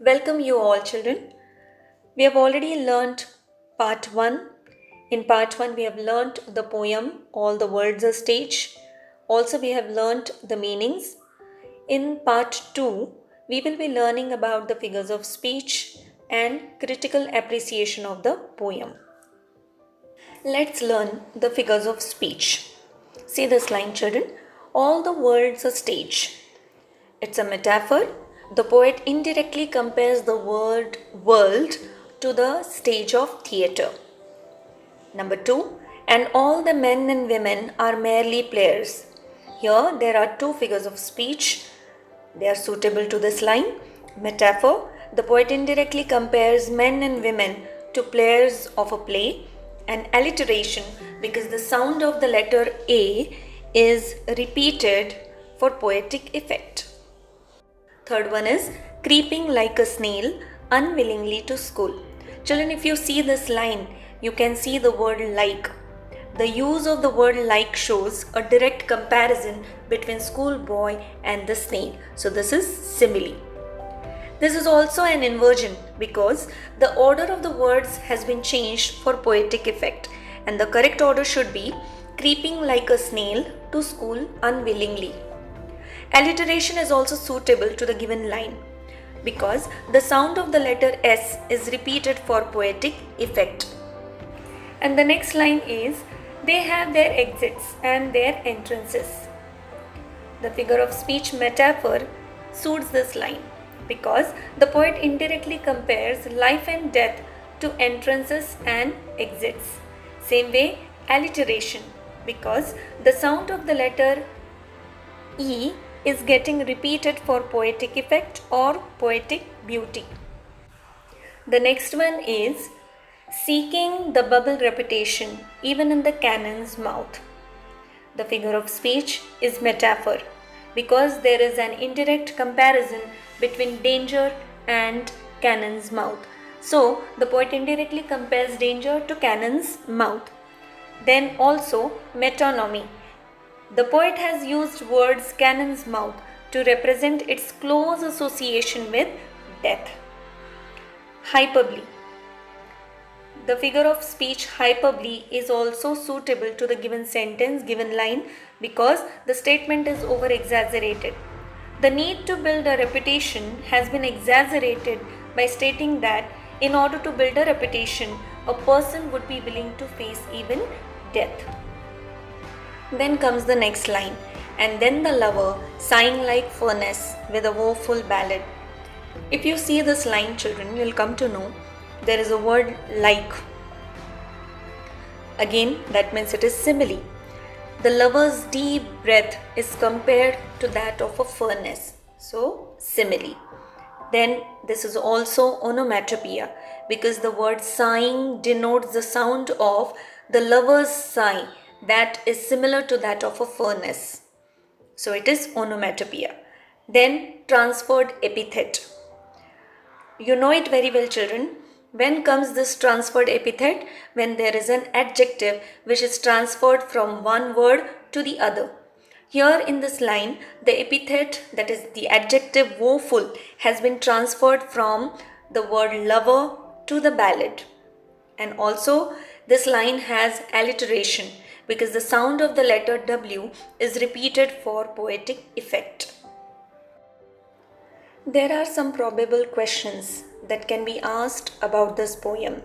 Welcome you all children. We have already learnt part 1. In part 1 we have learnt the poem All the Words Are Stage. Also we have learnt the meanings. In part 2 we will be learning about the figures of speech and critical appreciation of the poem. Let's learn the figures of speech. See this line children. All the words are stage. It's a metaphor. The poet indirectly compares the word world to the stage of theatre. Number 2. And all the men and women are merely players. Here there are two figures of speech. They are suitable to this line. Metaphor. The poet indirectly compares men and women to players of a play. And alliteration, because the sound of the letter A is repeated for poetic effect. Third one is creeping like a snail unwillingly to school. Children, if you see this line, you can see the word like. The use of the word like shows a direct comparison between schoolboy and the snail. So this is simile. This is also an inversion because the order of the words has been changed for poetic effect, and the correct order should be creeping like a snail to school unwillingly. Alliteration is also suitable to the given line because the sound of the letter S is repeated for poetic effect. And the next line is they have their exits and their entrances. The figure of speech metaphor suits this line because the poet indirectly compares life and death to entrances and exits. Same way, alliteration, because the sound of the letter E is getting repeated for poetic effect or poetic beauty. The next one is seeking the bubble reputation even in the cannon's mouth. The figure of speech is metaphor because there is an indirect comparison between danger and cannon's mouth. So the poet indirectly compares danger to cannon's mouth. Then also metonymy. The poet has used words cannon's mouth to represent its close association with death. Hyperbole. The figure of speech hyperbole is also suitable to the given sentence, given line, because the statement is over exaggerated. The need to build a reputation has been exaggerated by stating that in order to build a reputation, a person would be willing to face even death. Then comes the next line, and then the lover sighing like furnace with a woeful ballad. If you see this line, children, you will come to know there is a word like. Again, that means it is simile. The lover's deep breath is compared to that of a furnace. So, simile. Then this is also onomatopoeia because the word sighing denotes the sound of the lover's sigh that is similar to that of a furnace. So it is onomatopoeia. Then transferred epithet. You know it very well, children. When comes this transferred epithet? When there is an adjective which is transferred from one word to the other. Here in this line, the epithet, that is the adjective woeful, has been transferred from the word lover to the ballad. And also this line has alliteration because the sound of the letter W is repeated for poetic effect. There are some probable questions that can be asked about this poem.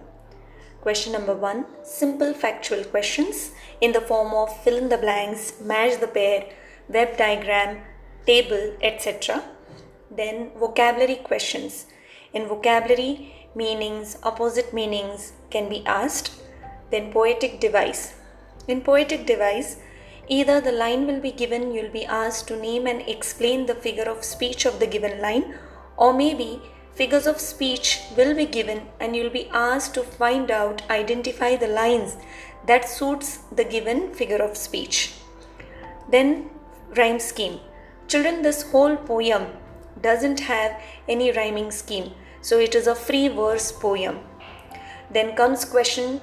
Question number 1, simple factual questions in the form of fill in the blanks, match the pair, web diagram, table, etc. Then vocabulary questions. In vocabulary, meanings, opposite meanings can be asked. Then poetic device. In poetic device, either the line will be given, you will be asked to name and explain the figure of speech of the given line, or maybe figures of speech will be given and you will be asked to find out, identify the lines that suits the given figure of speech. Then rhyme scheme. Children, this whole poem doesn't have any rhyming scheme, so it is a free verse poem. Then comes question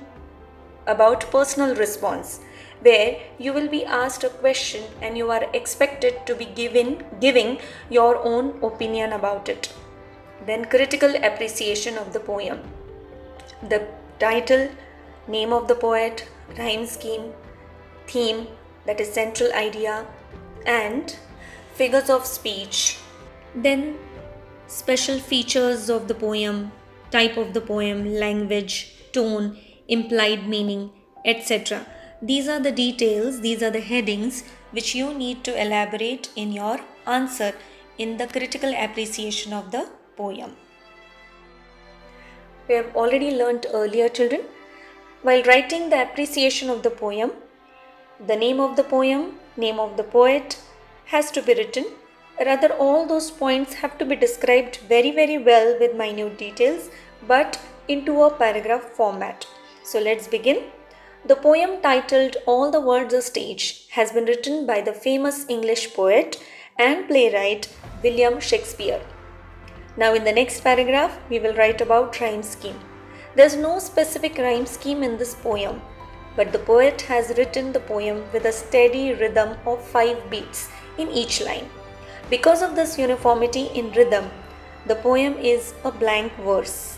about personal response, where you will be asked a question and you are expected to be giving your own opinion about it. Then critical appreciation of the poem. The title, name of the poet, rhyme scheme, theme, that is central idea, and figures of speech. Then special features of the poem, type of the poem, language, tone, implied meaning, etc. These are the details, these are the headings which you need to elaborate in your answer in the critical appreciation of the poem. We have already learnt earlier, children, while writing the appreciation of the poem, the name of the poem, name of the poet has to be written. Rather, all those points have to be described very well with minute details, but into a paragraph format. So let's begin. The poem titled All the World's a Stage has been written by the famous English poet and playwright William Shakespeare. Now in the next paragraph, we will write about rhyme scheme. There's no specific rhyme scheme in this poem, but the poet has written the poem with a steady rhythm of 5 beats in each line. Because of this uniformity in rhythm, the poem is a blank verse.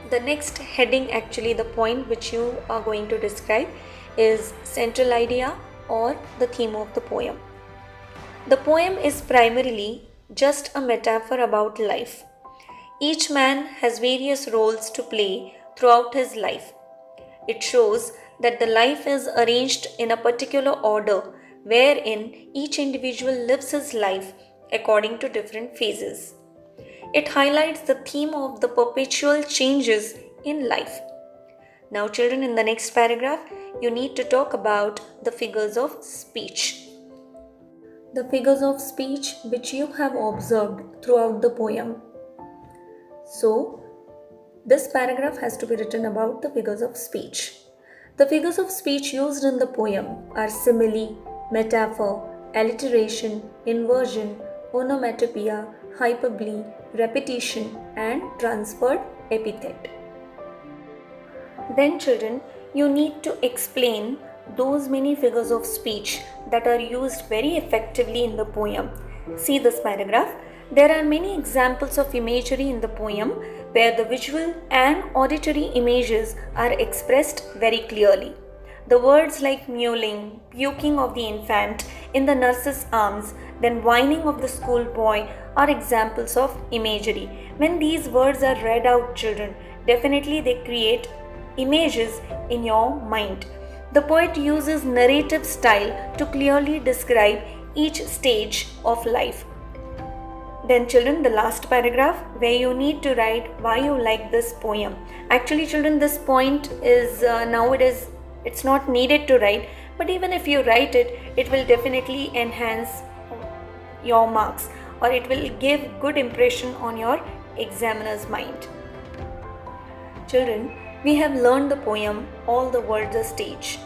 The next heading, actually the point which you are going to describe, is central idea or the theme of the poem. The poem is primarily just a metaphor about life. Each man has various roles to play throughout his life. It shows that the life is arranged in a particular order wherein each individual lives his life according to different phases. It highlights the theme of the perpetual changes in life. Now children, in the next paragraph, you need to talk about the figures of speech. The figures of speech which you have observed throughout the poem. So, this paragraph has to be written about the figures of speech. The figures of speech used in the poem are simile, metaphor, alliteration, inversion, onomatopoeia, hyperbole, repetition, and transferred epithet. Then children, you need to explain those many figures of speech that are used very effectively in the poem. See this paragraph. There are many examples of imagery in the poem where the visual and auditory images are expressed very clearly. The words like mewling, puking of the infant in the nurse's arms, then whining of the schoolboy are examples of imagery. When these words are read out, children, definitely they create images in your mind. The poet uses narrative style to clearly describe each stage of life. Then children, the last paragraph where you need to write why you like this poem. Actually children, this point is nowadays it's not needed to write, but even if you write it, it will definitely enhance your marks, or it will give good impression on your examiner's mind. Children, we have learned the poem All the World's a Stage.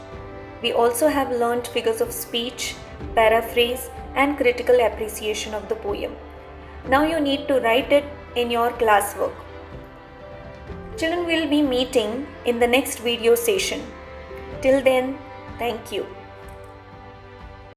We also have learned figures of speech, paraphrase, and critical appreciation of the poem. Now you need to write it in your classwork. Children, will be meeting in the next video session. Till then, thank you.